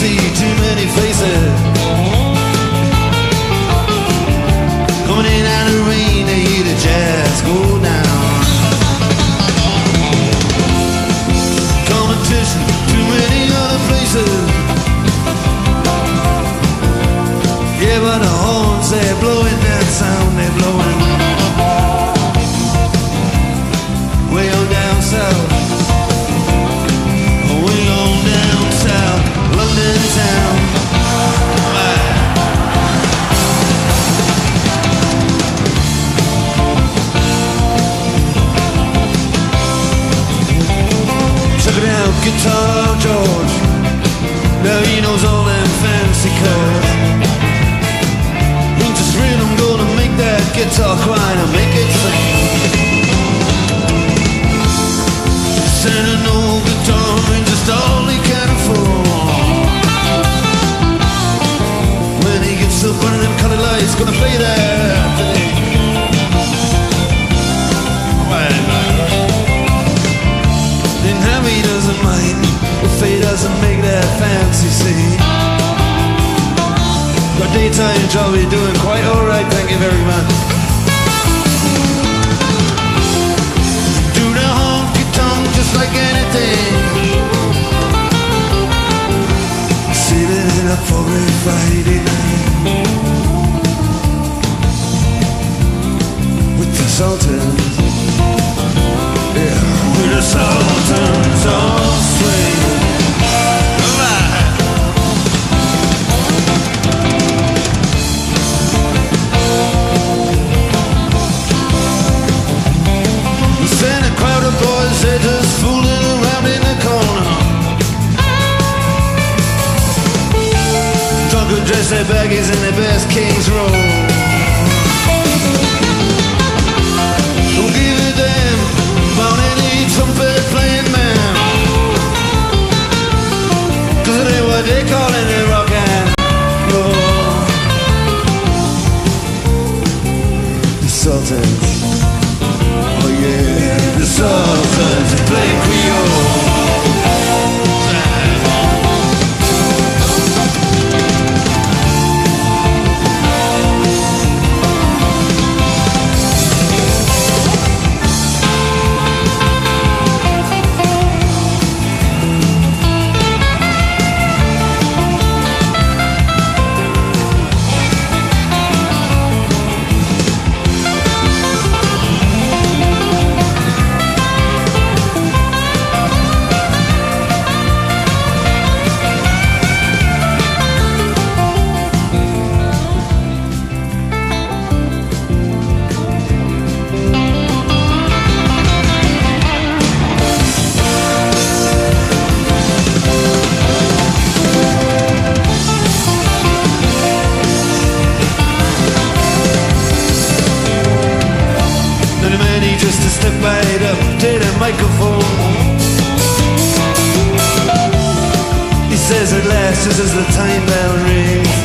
see too many faces coming in out of the rain to hear the jazz go down. Competition, too many other places. Yeah, but the horns, they're blowing that sound, they're blowing way on down south. Way on down south, London town. Check it out, Guitar George. Now he knows all them fancy chords. Ain't just rhythm gonna make that guitar cry and make it sing. Santa no guitar ain't just all he can afford. When he gets up under them colored lights, gonna play that thing. Then Harry doesn't mind if he doesn't make that fancy scene. Got daytime job, you're doing quite alright, thank you very much. Do the honky-tonk just like anything. Saving it up for a Friday night with the Sultans. Yeah, with the Sultans on swing. Boys, they're just fooling around in the corner. Drunk and dress their baggies in their best King's Row. Don't give a damn about any trumpet playing man, 'cause it ain't what they call it rock and roll. The Sultans. Oh yeah, the Sultans play Creole. Just to step right up to the microphone. He says at last, just as the time bell rings,